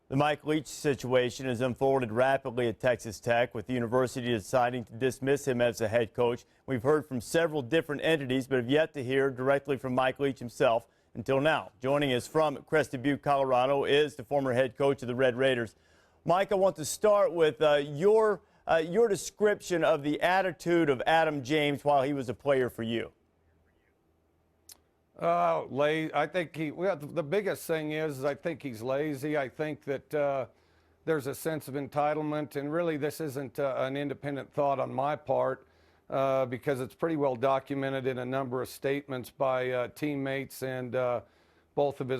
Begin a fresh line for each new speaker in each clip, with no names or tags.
The Mike Leach situation has unfolded rapidly at Texas Tech, with the university deciding to dismiss him as a head coach. We've heard from several different entities, but have yet to hear directly from Mike Leach himself until now. Joining us from Crested Butte, Colorado, is the former head coach of the Red Raiders. Mike, I want to start with your description of the attitude of Adam James while he was a player for you.
I think the biggest thing is I think he's lazy. I think that there's a sense of entitlement, and really this isn't an independent thought on my part because it's pretty well documented in a number of statements by teammates and both of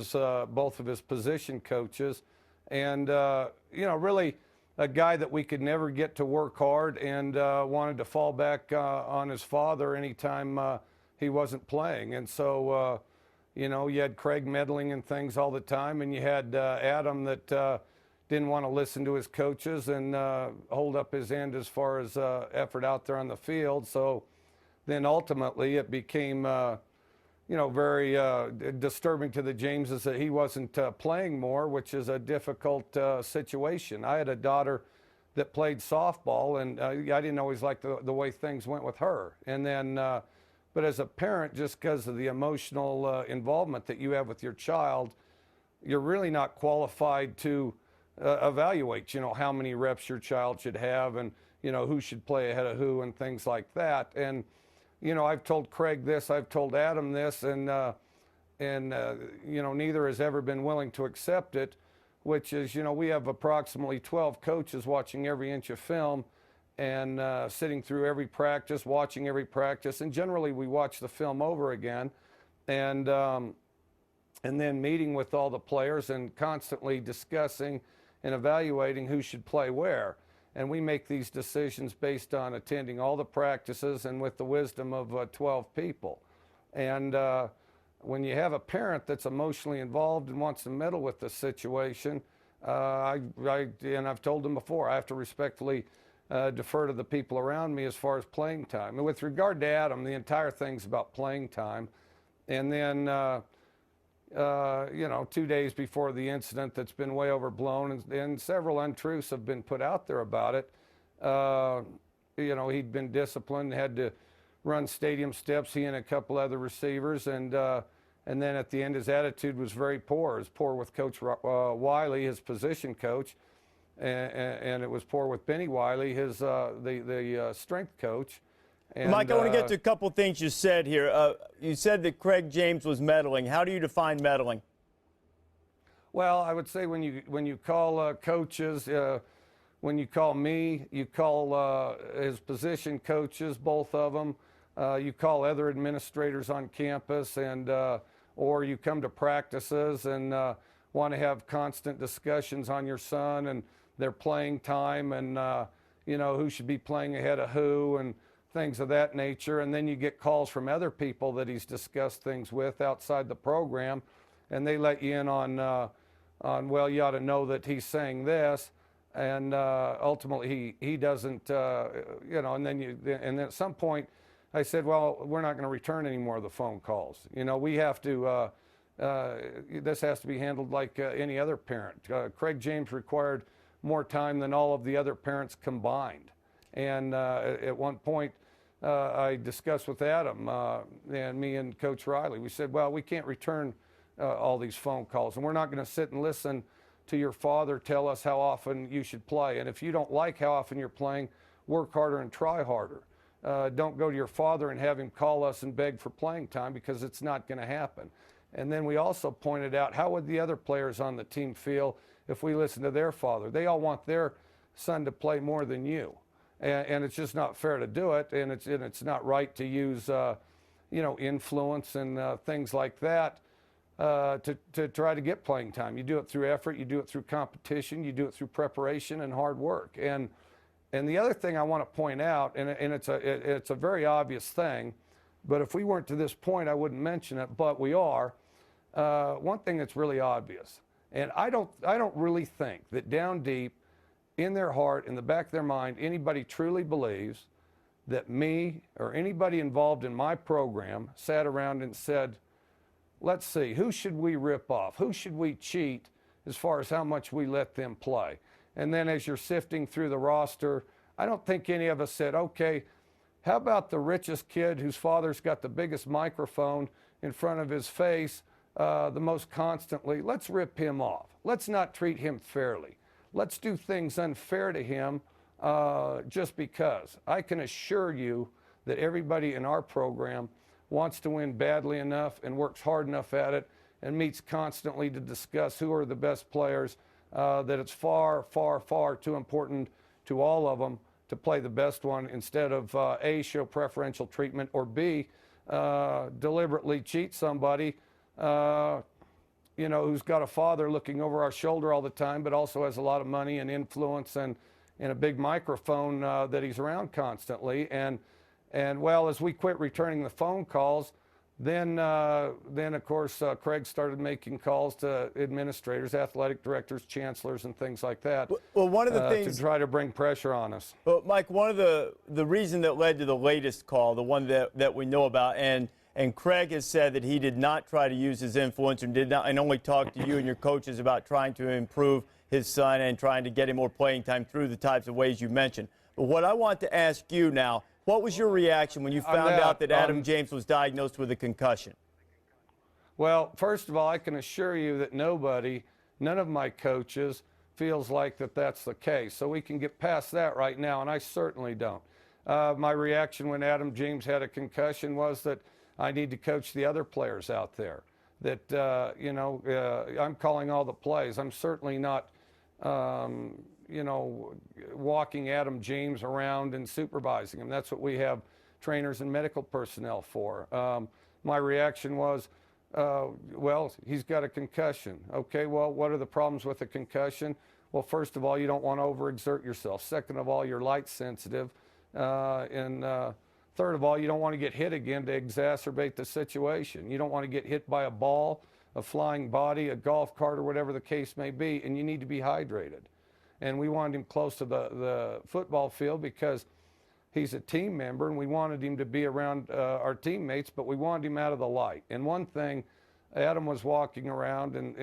his position coaches, and really a guy that we could never get to work hard and wanted to fall back on his father anytime he wasn't playing. And so, you had Craig meddling in things all the time, and you had Adam that didn't want to listen to his coaches and hold up his end as far as effort out there on the field. So then ultimately it became, very disturbing to the Jameses that he wasn't playing more, which is a difficult situation. I had a daughter that played softball, and I didn't always like the way things went with her. And then but as a parent, just because of the emotional involvement that you have with your child, you're really not qualified to evaluate, how many reps your child should have and, who should play ahead of who and things like that. And, I've told Craig this, I've told Adam this, and neither has ever been willing to accept it, which is, we have approximately 12 coaches watching every inch of film and sitting through every practice, watching every practice, and generally we watch the film over again, and then meeting with all the players and constantly discussing and evaluating who should play where. And we make these decisions based on attending all the practices and with the wisdom of 12 people. And when you have a parent that's emotionally involved and wants to meddle with the situation, and I've told them before, I have to respectfully defer to the people around me as far as playing time. And with regard to Adam, the entire thing's about playing time. And then, 2 days before the incident that's been way overblown, and several untruths have been put out there about it. He'd been disciplined, had to run stadium steps, he and a couple other receivers, and then at the end his attitude was very poor. It was poor with Coach Wiley, his position coach, and it was poor with Benny Wiley, his the strength coach. And,
Mike, I want to get to a couple things you said here. You said that Craig James was meddling. How do you define meddling?
Well, I would say when you call coaches, when you call me, you call his position coaches, both of them. You call other administrators on campus, and or you come to practices and want to have constant discussions on your son and their playing time, and who should be playing ahead of who and things of that nature. And then you get calls from other people that he's discussed things with outside the program, and they let you in on well, you ought to know that he's saying this, and ultimately he doesn't, and then at some point I said, well, we're not going to return any more of the phone calls. We have to, this has to be handled like any other parent. Craig James required more time than all of the other parents combined. And at one point, I discussed with Adam and me and Coach Riley. We said, well, we can't return all these phone calls, and we're not going to sit and listen to your father tell us how often you should play. And if you don't like how often you're playing, work harder and try harder. Don't go to your father and have him call us and beg for playing time, because it's not going to happen. And then we also pointed out, how would the other players on the team feel if we listened to their father? They all want their son to play more than you. And it's just not fair to do it, and it's not right to use, influence and things like that to try to get playing time. You do it through effort, you do it through competition, you do it through preparation and hard work. And the other thing I want to point out, and it's a very obvious thing, but if we weren't to this point, I wouldn't mention it, but we are. One thing that's really obvious, and I don't really think that down deep in their heart, in the back of their mind, anybody truly believes that me or anybody involved in my program sat around and said, let's see, who should we rip off? Who should we cheat as far as how much we let them play. And then as you're sifting through the roster, I don't think any of us said, okay, how about the richest kid whose father's got the biggest microphone in front of his face the most constantly? Let's rip him off. Let's not treat him fairly. Let's do things unfair to him just because. I can assure you that everybody in our program wants to win badly enough and works hard enough at it and meets constantly to discuss who are the best players, that it's far, far, far too important to all of them to play the best one instead of A, show preferential treatment, or B, deliberately cheat somebody, who's got a father looking over our shoulder all the time, but also has a lot of money and influence and a big microphone that he's around constantly. And well, as we quit returning the phone calls, then of course, Craig started making calls to administrators, athletic directors, chancellors, and things like that.
Well, one of the things
to try to bring pressure on us.
Well, Mike, one of the reason that led to the latest call, the one that we know about, and Craig has said that he did not try to use his influence and only talk to you and your coaches about trying to improve his son and trying to get him more playing time through the types of ways you mentioned. But what I want to ask you now, what was your reaction when you found out that Adam James was diagnosed with a concussion?
Well, first of all, I can assure you that none of my coaches feels like that's the case. So we can get past that right now, and I certainly don't. My reaction when Adam James had a concussion was that I need to coach the other players out there. That, I'm calling all the plays. I'm certainly not, walking Adam James around and supervising him. That's what we have trainers and medical personnel for. My reaction was, well, he's got a concussion. Okay, well, what are the problems with a concussion? Well, first of all, you don't want to overexert yourself. Second of all, you're light sensitive. And third of all, you don't want to get hit again to exacerbate the situation. You don't want to get hit by a ball, a flying body, a golf cart, or whatever the case may be, and you need to be hydrated. And we wanted him close to the football field because he's a team member, and we wanted him to be around our teammates, but we wanted him out of the light. And one thing, Adam was walking around, and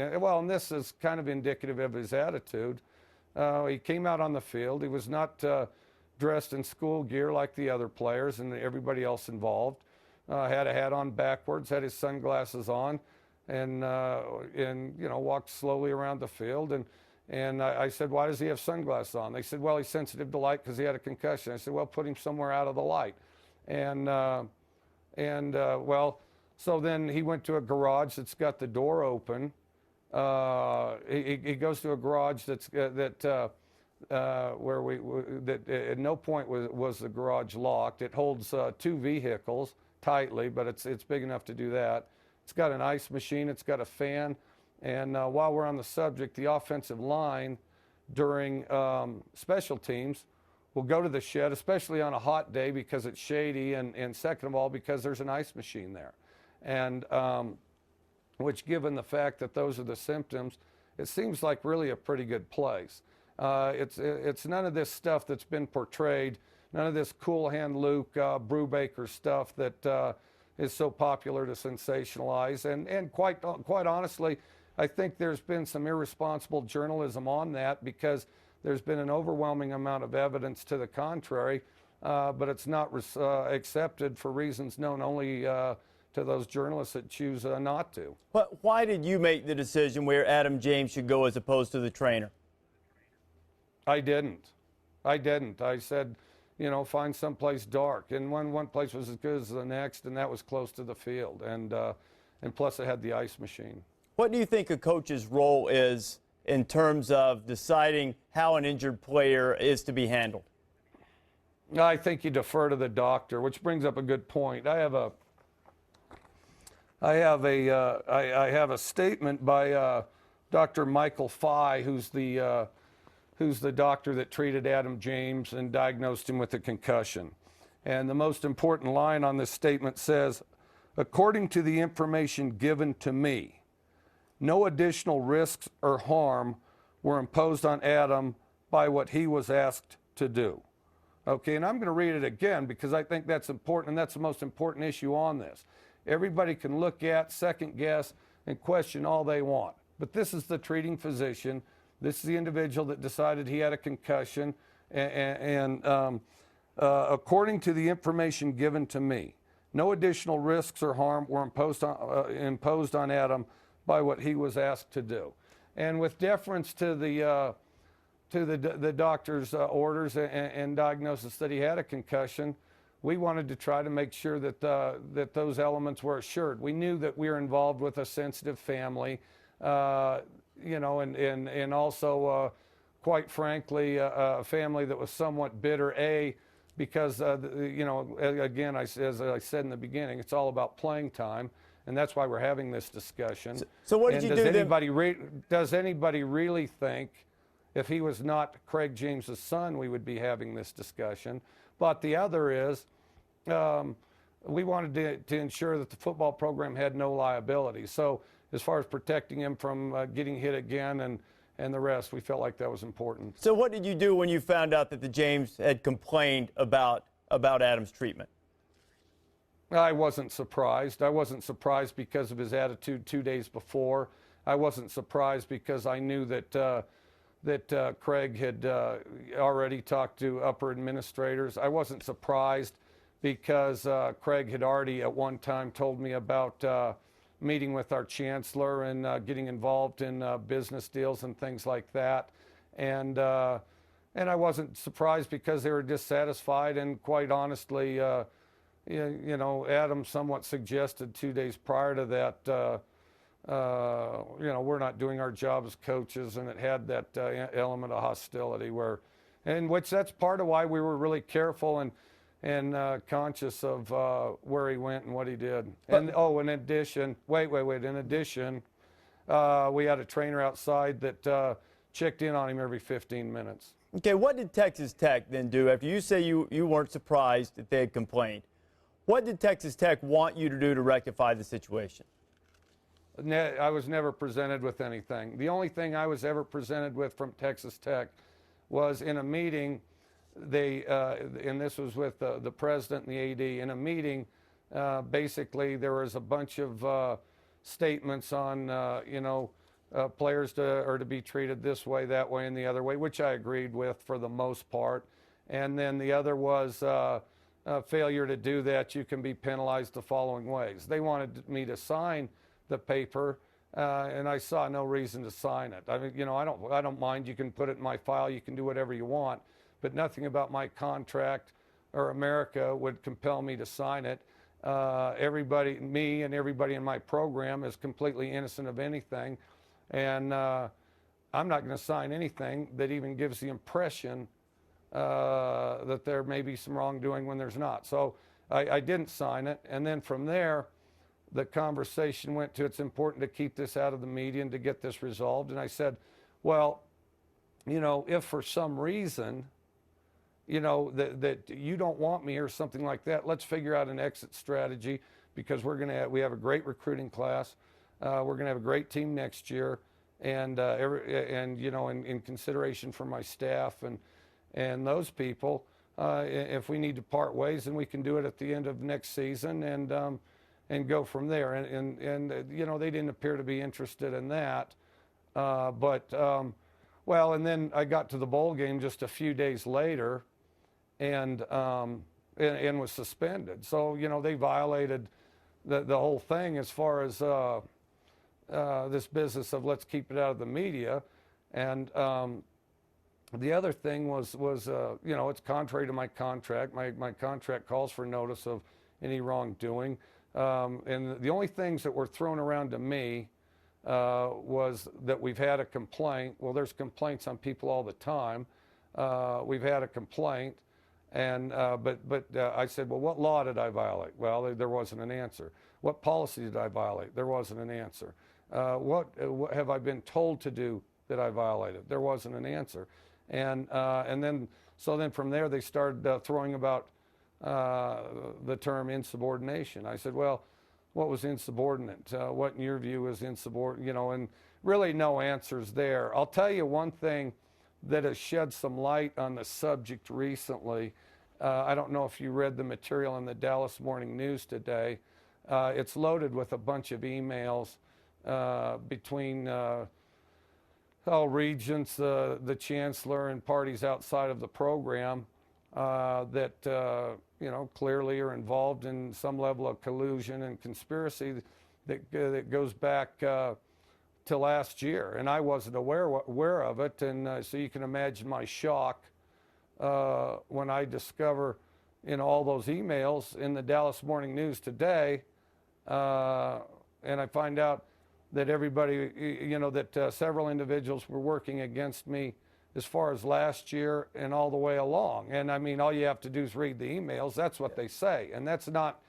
this is kind of indicative of his attitude. He came out on the field. He was not dressed in school gear like the other players and everybody else involved. Had a hat on backwards, had his sunglasses on, and walked slowly around the field. And I said, why does he have sunglasses on? They said, well, he's sensitive to light because he had a concussion. I said, well, put him somewhere out of the light. So then he went to a garage that's got the door open. He goes to a garage that at no point was the garage locked. It holds 2 vehicles tightly, but it's big enough to do that. It's got an ice machine. It's got a fan. And while we're on the subject, the offensive line during special teams will go to the shed, especially on a hot day because it's shady, and second of all, because there's an ice machine there. And which, given the fact that those are the symptoms, it seems like really a pretty good place. It's none of this stuff that's been portrayed, none of this Cool Hand Luke, Brubaker stuff that is so popular to sensationalize. And quite honestly, I think there's been some irresponsible journalism on that because there's been an overwhelming amount of evidence to the contrary, but it's not accepted for reasons known only to those journalists that choose not to.
Why did you make the decision where Adam James should go as opposed to the trainer?
I didn't. I said, find someplace dark. And one place was as good as the next, and that was close to the field. And plus it had the ice machine.
What do you think a coach's role is in terms of deciding how an injured player is to be handled?
I think you defer to the doctor, which brings up a good point. I have a statement by Dr. Michael Fye, who's the doctor that treated Adam James and diagnosed him with a concussion. And the most important line on this statement says, according to the information given to me, no additional risks or harm were imposed on Adam by what he was asked to do. Okay, and I'm going to read it again because I think that's important, and that's the most important issue on this. Everybody can look at, second guess, and question all they want. but this is the treating physician. This is the individual that decided he had a concussion, and according to the information given to me, no additional risks or harm were imposed on Adam by what he was asked to do. And with deference to the doctor's orders and diagnosis that he had a concussion, we wanted to try to make sure that that those elements were assured. We knew that we were involved with a sensitive family, you know, and also, quite frankly, a family that was somewhat bitter, because, you know, again, as I said in the beginning, it's all about playing time, and that's why we're having this discussion.
So what did you do?
Does anybody really think if he was not Craig James's son, we would be having this discussion? But the other is, we wanted to ensure that the football program had no liability. So as far as protecting him from getting hit again and the rest, we felt like that was important.
So what did you do when you found out that the James had complained about Adam's treatment?
I wasn't surprised. I wasn't surprised because of his attitude 2 days before. I wasn't surprised because I knew that Craig had already talked to upper administrators. I wasn't surprised because Craig had already at one time told me about meeting with our chancellor and getting involved in business deals and things like that. And I wasn't surprised because they were dissatisfied, and quite honestly, you know, Adam somewhat suggested 2 days prior to that, you know, we're not doing our job as coaches, and it had that element of hostility and which that's part of why we were really careful and conscious of where he went and what he did. And in addition, in addition, we had a trainer outside that checked in on him every 15 minutes.
Okay, what did Texas Tech then do after you say you weren't surprised that they had complained? What did Texas Tech want you to do to rectify the situation?
I was never presented with anything. The only thing I was ever presented with from Texas Tech was in a meeting. And this was with the president and the AD. In a meeting, basically there was a bunch of statements on, you know, players are to be treated this way, that way, and the other way, which I agreed with for the most part. And then the other was failure to do that, you can be penalized the following ways. They wanted me to sign the paper, and I saw no reason to sign it. I mean, you know, I don't mind. You can put it in my file. You can do whatever you want. But nothing about my contract or America would compel me to sign it. Everybody, me and everybody in my program is completely innocent of anything. And I'm not going to sign anything that even gives the impression that there may be some wrongdoing when there's not. So I didn't sign it. And then from there, the conversation went to, it's important to keep this out of the media and to get this resolved. And I said, well, you know, if for some reason, you know, that you don't want me or something like that, let's figure out an exit strategy, because we have a great recruiting class. We're going to have a great team next year. And you know, in consideration for my staff and those people, if we need to part ways, then we can do it at the end of next season and go from there. And you know, they didn't appear to be interested in that. Well, and then I got to the bowl game just a few days later, and was suspended. So, you know, they violated the whole thing as far as this business of let's keep it out of the media. And the other thing was you know, it's contrary to my contract. My contract calls for notice of any wrongdoing. And the only things that were thrown around to me was that we've had a complaint. Well, there's complaints on people all the time. We've had a complaint, and but I said, well, what law did I violate? Well, there wasn't an answer. What policy did I violate? There wasn't an answer. What have I been told to do that I violated? There wasn't an answer. And then from there they started throwing about the term insubordination. I said, well, what was insubordinate? What in your view is insubordinate? You know, and really no answers there. I'll tell you one thing that has shed some light on the subject recently. I don't know if you read the material in the Dallas Morning News today. It's loaded with a bunch of emails between regents, the chancellor, and parties outside of the program that clearly are involved in some level of collusion and conspiracy that goes back to last year, and I wasn't aware of it, and so you can imagine my shock when I discover in all those emails in the Dallas Morning News today, and I find out that everybody, that several individuals were working against me as far as last year and all the way along. And I mean, all you have to do is read the emails. That's what they say, and that's not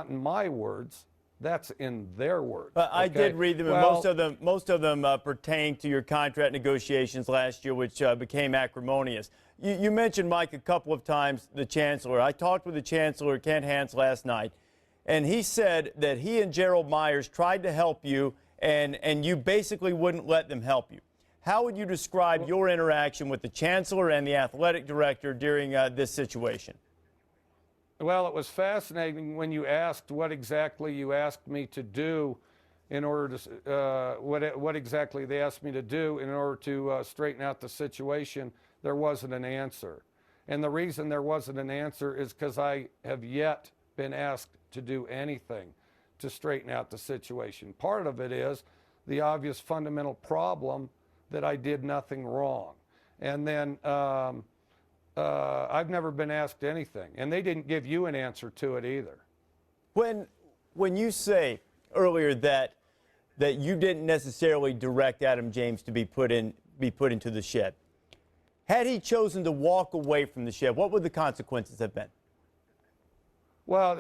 in my words. That's in their words.
I did read them, and
Well,
most of them pertain to your contract negotiations last year, which became acrimonious. You mentioned, Mike, a couple of times the chancellor. I talked with the chancellor, Kent Hans, last night, and he said that he and Gerald Myers tried to help you, and you basically wouldn't let them help you. How would you describe your interaction with the chancellor and the athletic director during this situation?
Well, it was fascinating when you asked what exactly you asked me to do in order to, what exactly they asked me to do in order to straighten out the situation. There wasn't an answer. And the reason there wasn't an answer is because I have yet been asked to do anything to straighten out the situation. Part of it is the obvious fundamental problem that I did nothing wrong. And then I've never been asked anything, and they didn't give you an answer to it either.
When you say earlier that you didn't necessarily direct Adam James to be put into the shed, had he chosen to walk away from the shed, what would the consequences have been?
Well,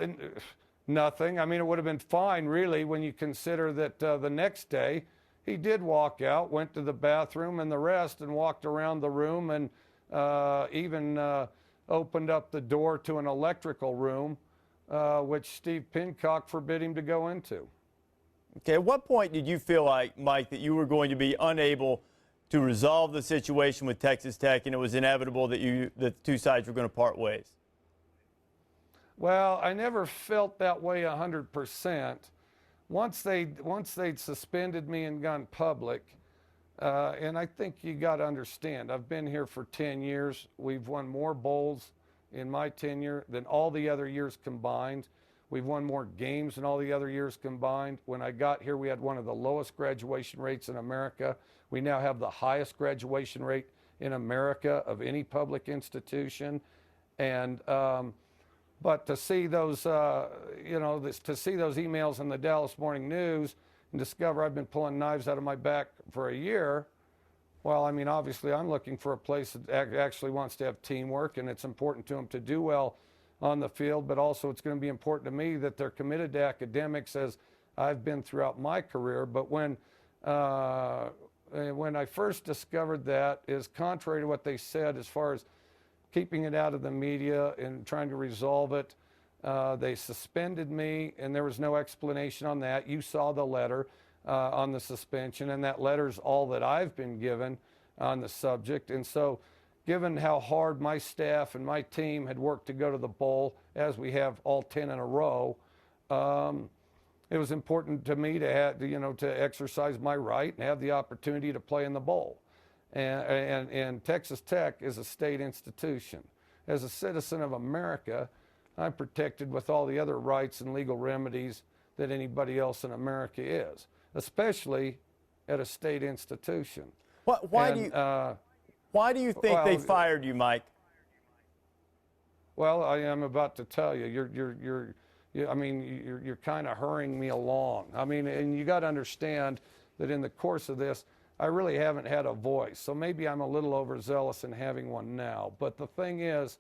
nothing. I mean, it would have been fine, really, when you consider that the next day he did walk out, went to the bathroom and the rest, and walked around the room, and even opened up the door to an electrical room, which Steve Pincock forbid him to go into.
Okay, at what point did you feel like, Mike, that you were going to be unable to resolve the situation with Texas Tech, and it was inevitable that the two sides were going to part ways?
Well, I never felt that way 100%. Once they'd suspended me and gone public, and I think you got to understand, I've been here for 10 years. We've won more bowls in my tenure than all the other years combined. We've won more games than all the other years combined. When I got here, we had one of the lowest graduation rates in America. We now have the highest graduation rate in America of any public institution. And but to see those, to see those emails in the Dallas Morning News and discover I've been pulling knives out of my back for a year, well, I mean, obviously I'm looking for a place that actually wants to have teamwork, and it's important to them to do well on the field, but also it's going to be important to me that they're committed to academics, as I've been throughout my career. But when I first discovered that, is contrary to what they said as far as keeping it out of the media and trying to resolve it. They suspended me, and there was no explanation on that. You saw the letter on the suspension, and that letter's all that I've been given on the subject. And so, given how hard my staff and my team had worked to go to the bowl, as we have all 10 in a row, it was important to me to have, to exercise my right and have the opportunity to play in the bowl. And Texas Tech is a state institution. As a citizen of America, I'm protected with all the other rights and legal remedies that anybody else in America is, especially at a state institution.
Why do you think they fired you, Mike?
Well, I am about to tell you. You're kind of hurrying me along. I mean, and you got to understand that in the course of this, I really haven't had a voice. So maybe I'm a little overzealous in having one now. But the thing is,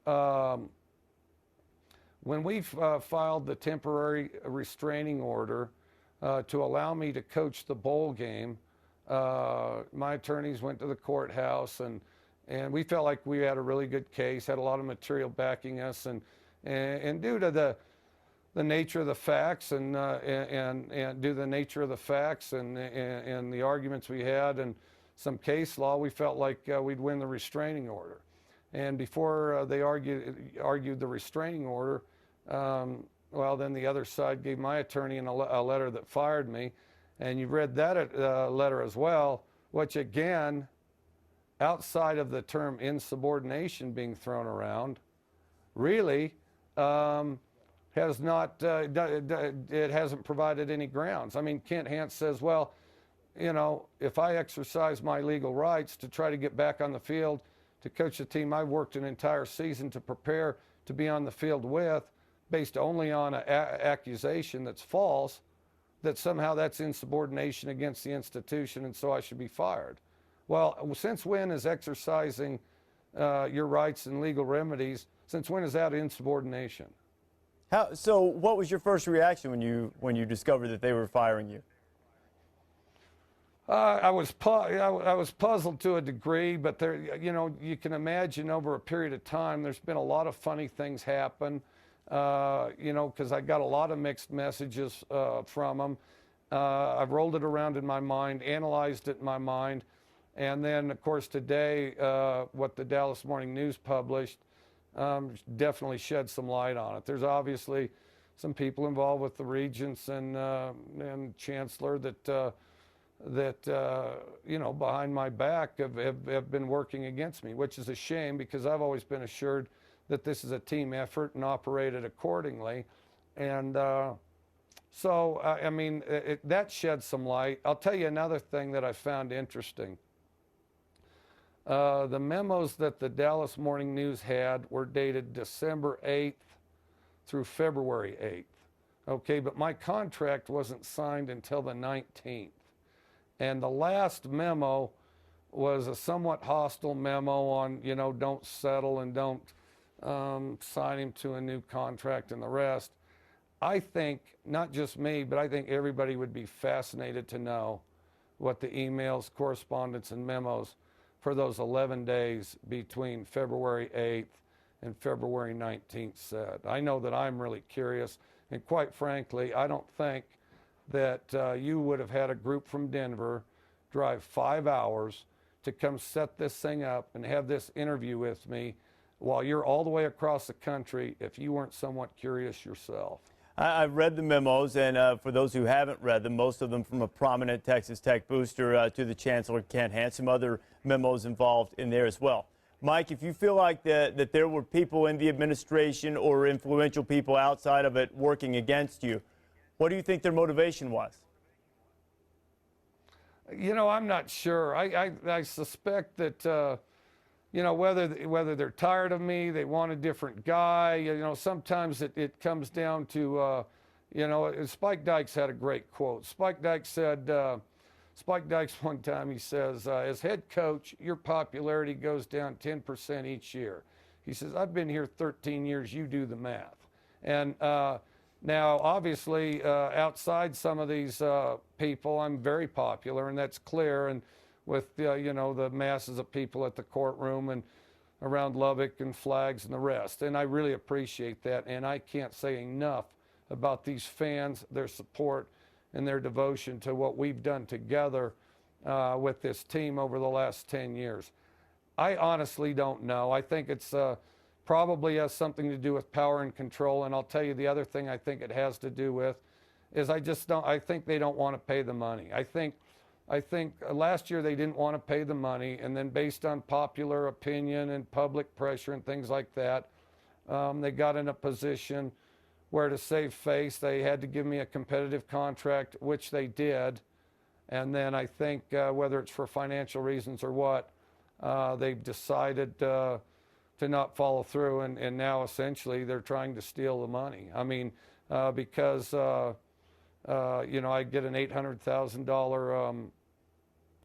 when we filed the temporary restraining order to allow me to coach the bowl game, my attorneys went to the courthouse, and we felt like we had a really good case, had a lot of material backing us, and due to the nature of the facts and due to the nature of the facts and the arguments we had and some case law, we felt like we'd win the restraining order. And before they argued the restraining order, well, then the other side gave my attorney a letter that fired me. And you've read that letter as well, which again, outside of the term insubordination being thrown around, really has not, it hasn't provided any grounds. I mean, Kent Hance says, well, you know, if I exercise my legal rights to try to get back on the field to coach a team I worked an entire season to prepare to be on the field with, based only on an accusation that's false, that somehow that's insubordination against the institution and so I should be fired. Well, since when is exercising your rights and legal remedies, since when is that insubordination?
So what was your first reaction when you discovered that they were firing you?
I was puzzled to a degree, but there, you know, you can imagine over a period of time, there's been a lot of funny things happen, you know, because I got a lot of mixed messages from them. I've rolled it around in my mind, analyzed it in my mind, and then, of course, today, what the Dallas Morning News published definitely shed some light on it. There's obviously some people involved with the regents and chancellor that you know, behind my back have been working against me, which is a shame because I've always been assured that this is a team effort and operated accordingly. And so, I mean, that sheds some light. I'll tell you another thing that I found interesting. The memos that the Dallas Morning News had were dated December 8th through February 8th. Okay, but my contract wasn't signed until the 19th. And the last memo was a somewhat hostile memo on, you know, don't settle and don't sign him to a new contract and the rest. I think, not just me, but I think everybody would be fascinated to know what the emails, correspondence, and memos for those 11 days between February 8th and February 19th said. I know that I'm really curious, and quite frankly, I don't think that you would have had a group from Denver drive 5 hours to come set this thing up and have this interview with me while you're all the way across the country if you weren't somewhat curious yourself.
I've read the memos, and for those who haven't read them, most of them from a prominent Texas Tech booster to the Chancellor, Kent Hance, some other memos involved in there as well. Mike, if you feel like that there were people in the administration or influential people outside of it working against you, what do you think their motivation was?
You know, I'm not sure. I suspect that, you know, whether they're tired of me, they want a different guy. You know, sometimes it comes down to, you know, Spike Dykes had a great quote. Spike Dykes said, Spike Dykes one time, he says, as head coach, your popularity goes down 10% each year. He says, I've been here 13 years, you do the math. And now, obviously, outside some of these people, I'm very popular, and that's clear. And with, you know, the masses of people at the courtroom and around Lubbock and flags and the rest. And I really appreciate that. And I can't say enough about these fans, their support, and their devotion to what we've done together with this team over the last 10 years. I honestly don't know. I think it's probably has something to do with power and control. And I'll tell you the other thing I think it has to do with is I think they don't want to pay the money. I think last year they didn't want to pay the money, and then based on popular opinion and public pressure and things like that, they got in a position where to save face, they had to give me a competitive contract, which they did. And then I think whether it's for financial reasons or what, they've decided to not follow through, and now essentially they're trying to steal the money. I mean, because you know, I get an $800,000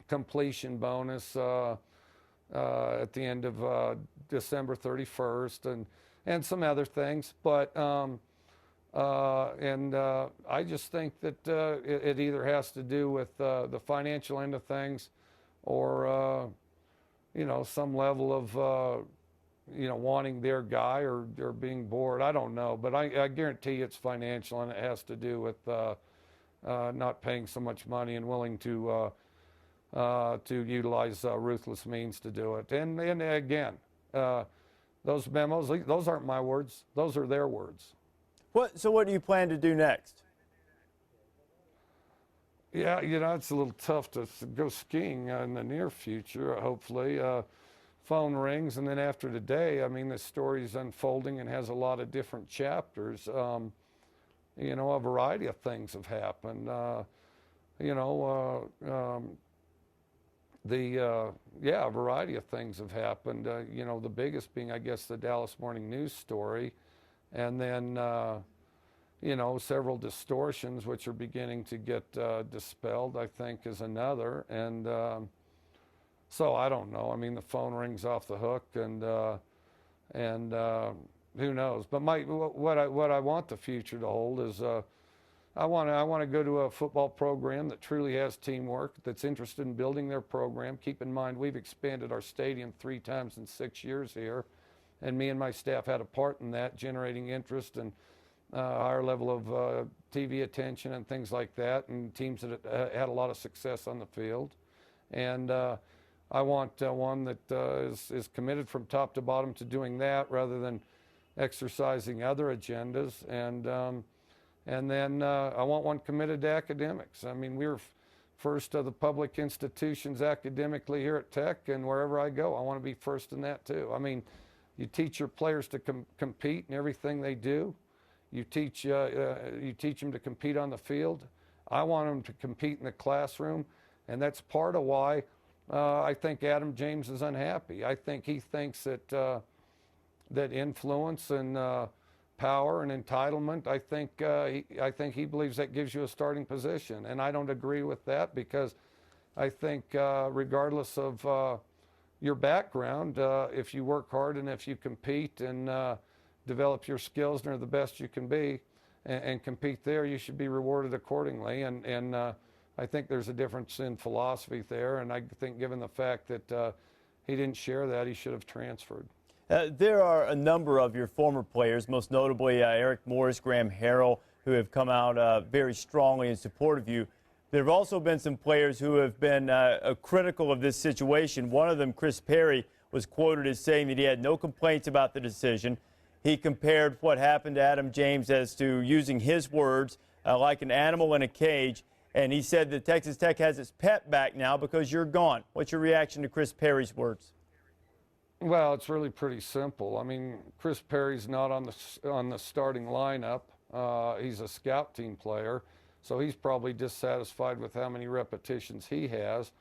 completion bonus at the end of December 31st, and some other things, but I just think that it either has to do with the financial end of things, or you know, some level of you know, wanting their guy or being bored. I don't know, but I guarantee you it's financial, and it has to do with not paying so much money and willing to utilize ruthless means to do it. And again, those memos, those aren't my words; those are their words.
So what do you plan to do next?
Yeah, it's a little tough to go skiing in the near future, hopefully. Phone rings, and then after today, I mean, the story's unfolding and has a lot of different chapters. A variety of things have happened. A variety of things have happened. The biggest being, I guess, the Dallas Morning News story, and then several distortions which are beginning to get dispelled, I think, is another. And so I don't know. I mean, the phone rings off the hook, and who knows? But what I want the future to hold is I want to go to a football program that truly has teamwork, that's interested in building their program. Keep in mind, we've expanded our stadium 3 times in 6 years here, and me and my staff had a part in that, generating interest and higher level of TV attention and things like that, and teams that had a lot of success on the field. And I want one that is committed from top to bottom to doing that rather than exercising other agendas. And then I want one committed to academics. I mean, we're first of the public institutions academically here at Tech, and wherever I go, I want to be first in that too. I mean, you teach your players to compete in everything they do. You teach them to compete on the field. I want them to compete in the classroom, and that's part of why I think Adam James is unhappy. I think he thinks that influence and power and entitlement, I think he believes that gives you a starting position, and I don't agree with that, because I think regardless of your background, if you work hard and if you compete and develop your skills and are the best you can be and compete there, you should be rewarded accordingly. And I think there's a difference in philosophy there, and I think given the fact that he didn't share that, he should have transferred.
There are a number of your former players, most notably Eric Morris, Graham Harrell, who have come out very strongly in support of you. There have also been some players who have been critical of this situation. One of them, Chris Perry, was quoted as saying that he had no complaints about the decision. He compared what happened to Adam James as to, using his words, like an animal in a cage. And he said that Texas Tech has its pep back now because you're gone. What's your reaction to Chris Perry's words?
Well, it's really pretty simple. I mean, Chris Perry's not on the starting lineup. He's a scout team player, so he's probably dissatisfied with how many repetitions he has.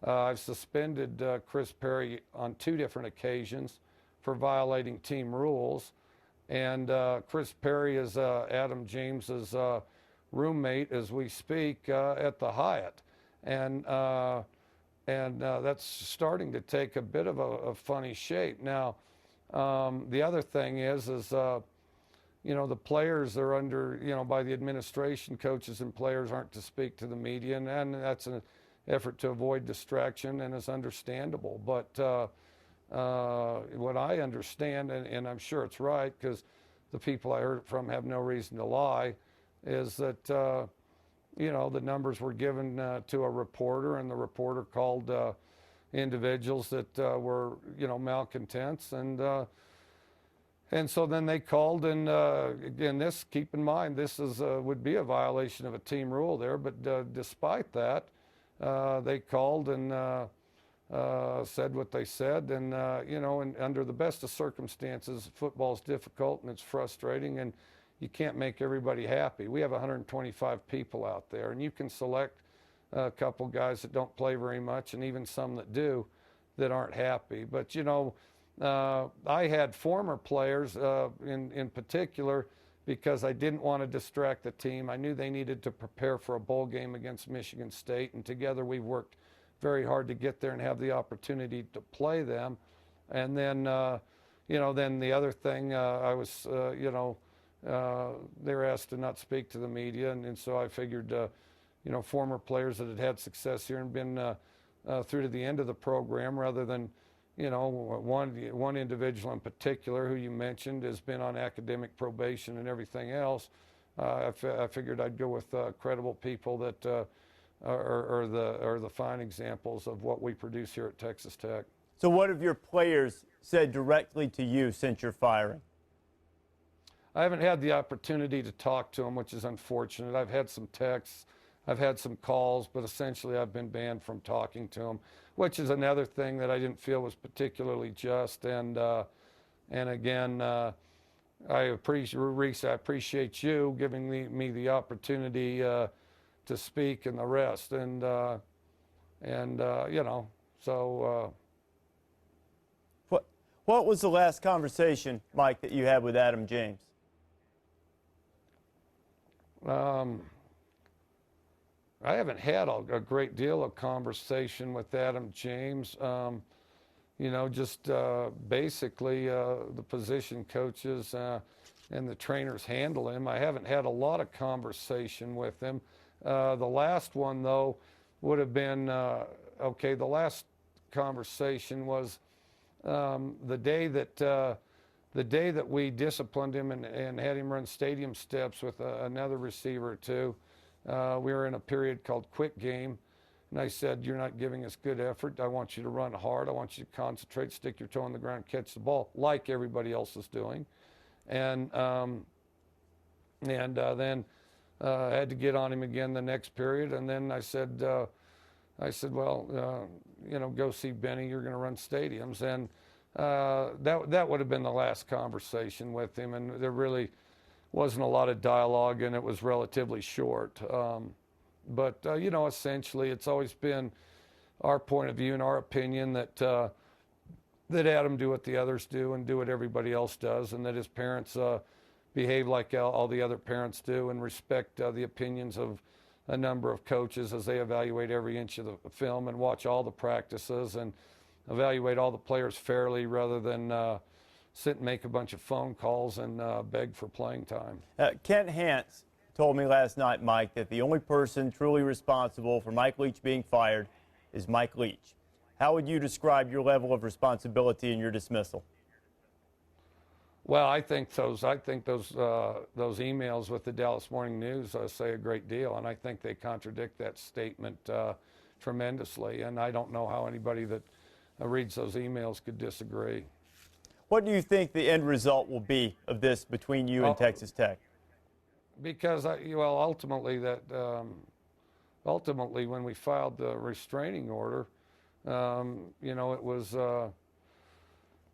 I've suspended Chris Perry on 2 different occasions for violating team rules. And Chris Perry is Adam James's roommate as we speak at the Hyatt. And that's starting to take a bit of a funny shape. Now, the other thing is the players are under, by the administration, coaches and players aren't to speak to the media, and that's an effort to avoid distraction, and it's understandable. But what I understand, and I'm sure it's right because the people I heard it from have no reason to lie, is that the numbers were given to a reporter, and the reporter called individuals that were, malcontents, and so then they called, and again, keep in mind, this would be a violation of a team rule there, but despite that, they called and said what they said, and and under the best of circumstances, football's difficult and it's frustrating, and you can't make everybody happy. We have 125 people out there, and you can select a couple guys that don't play very much, and even some that do, that aren't happy. But I had former players in particular, because I didn't want to distract the team. I knew they needed to prepare for a bowl game against Michigan State, and together we've worked very hard to get there and have the opportunity to play them. And then, then the other thing, I was, they were asked to not speak to the media, and so I figured, former players that had had success here and been through to the end of the program, rather than, one individual in particular who you mentioned has been on academic probation and everything else. I figured I'd go with credible people that are the fine examples of what we produce here at Texas Tech.
So what have your players said directly to you since your firing?
I haven't had the opportunity to talk to them, which is unfortunate. I've had some texts. I've had some calls, but essentially I've been banned from talking to him, which is another thing that I didn't feel was particularly just. And again, I appreciate, Reese, I appreciate you giving me the opportunity to speak and the rest. And you know, so.
What was the last conversation, Mike, that you had with Adam James?
I haven't had a great deal of conversation with Adam James. You know, just basically the position coaches and the trainers handle him. I haven't had a lot of conversation with him. The last one, though, would have been, okay, the last conversation was the day that we disciplined him and had him run stadium steps with another receiver or two. We were in a period called quick game, and I said, "You're not giving us good effort. I want you to run hard. I want you to concentrate, stick your toe on the ground, catch the ball like everybody else is doing." And then I had to get on him again the next period, and then I said, "Well, you know, go see Benny. You're going to run stadiums." And that would have been the last conversation with him, and there really wasn't a lot of dialogue, and it was relatively short. But you know, essentially, it's always been our point of view and our opinion that Adam do what the others do and do what everybody else does, and that his parents behave like all the other parents do and respect the opinions of a number of coaches as they evaluate every inch of the film and watch all the practices and evaluate all the players fairly rather than sit and make a bunch of phone calls and beg for playing time.
Kent Hance told me last night, Mike, that the only person truly responsible for Mike Leach being fired is Mike Leach. How would you describe your level of responsibility in your dismissal?
Well, I think those emails with the Dallas Morning News say a great deal, and I think they contradict that statement tremendously. And I don't know how anybody that reads those emails could disagree.
What do you think the end result will be of this between you and Texas Tech?
Because ultimately when we filed the restraining order, you know, it was.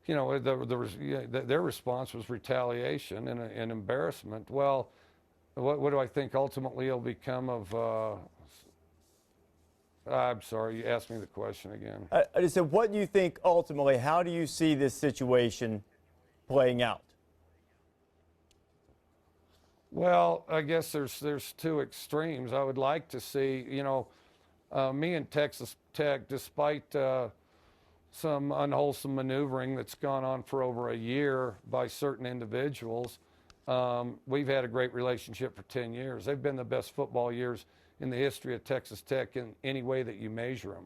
You know, their response was retaliation and embarrassment. Well, what do I think ultimately will become of? I'm sorry, you asked me the question again.
I just said, what do you think ultimately? How do you see this situation playing out?
Well, I guess there's two extremes. I would like to see, you know, me and Texas Tech, despite some unwholesome maneuvering that's gone on for over a year by certain individuals. We've had a great relationship for 10 years. They've been the best football years in the history of Texas Tech in any way that you measure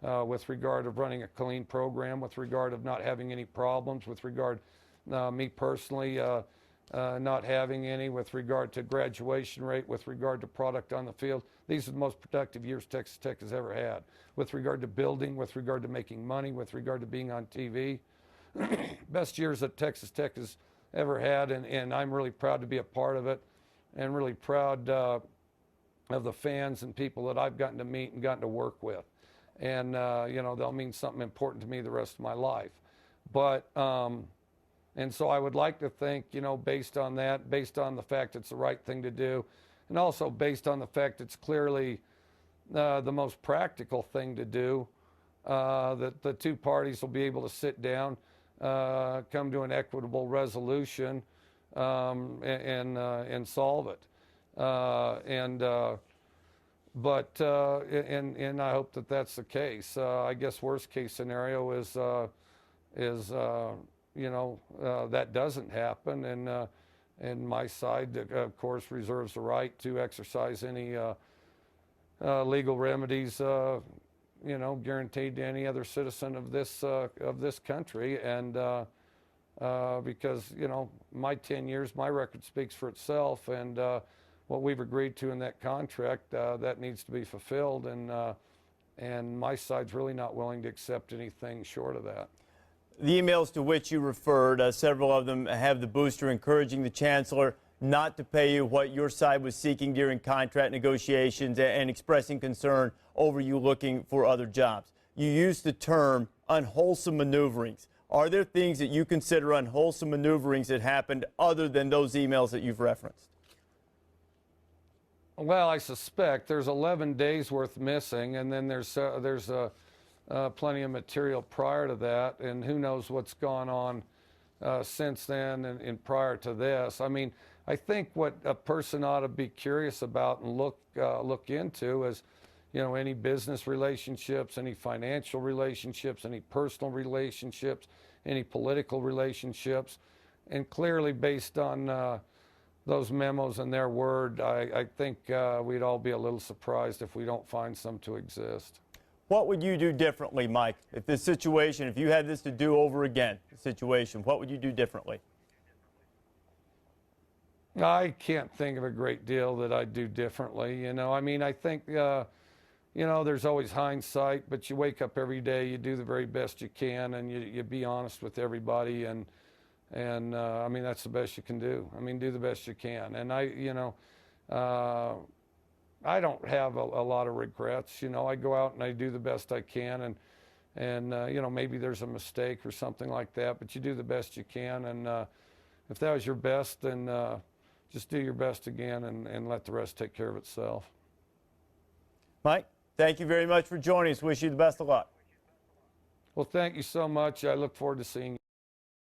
them, with regard of running a clean program, with regard of not having any problems, with regard, me personally, not having any, with regard to graduation rate, with regard to product on the field. These are the most productive years Texas Tech has ever had. With regard to building, with regard to making money, with regard to being on TV. Best years that Texas Tech has ever had, and I'm really proud to be a part of it, and really proud of the fans and people that I've gotten to meet and gotten to work with. And, you know, they'll mean something important to me the rest of my life. But, and so I would like to think, you know, based on that, based on the fact it's the right thing to do, and also based on the fact it's clearly the most practical thing to do, that the two parties will be able to sit down, come to an equitable resolution, and solve it. And I hope that that's the case. I guess worst case scenario is you know, that doesn't happen, and my side, of course, reserves the right to exercise any legal remedies, you know, guaranteed to any other citizen of this country, and because, you know, my 10 years, my record speaks for itself, and what we've agreed to in that contract, that needs to be fulfilled, and my side's really not willing to accept anything short of that.
The emails to which you referred, several of them have the booster encouraging the chancellor not to pay you what your side was seeking during contract negotiations and expressing concern over you looking for other jobs. You used the term unwholesome maneuverings. Are there things that you consider unwholesome maneuverings that happened other than those emails that you've referenced?
Well, I suspect there's 11 days worth missing, and then there's plenty of material prior to that, and who knows what's gone on since then and prior to this. I mean, I think what a person ought to be curious about and look into is, you know, any business relationships, any financial relationships, any personal relationships, any political relationships, and clearly based on those memos and their word, I think we'd all be a little surprised if we don't find some to exist.
What would you do differently, Mike, if this situation, if you had this to do over again, the situation, what would you do differently?
I can't think of a great deal that I'd do differently. You know, I mean, I think, you know, there's always hindsight, but you wake up every day, you do the very best you can, and you be honest with everybody, and I mean, that's the best you can do. I mean, do the best you can. And you know, I don't have a lot of regrets. You know, I go out and I do the best I can, and you know, maybe there's a mistake or something like that, but you do the best you can, and if that was your best, then just do your best again and let the rest take care of itself.
Mike, thank you very much for joining us. Wish you the best of luck.
Well, thank you so much. I look forward to seeing you.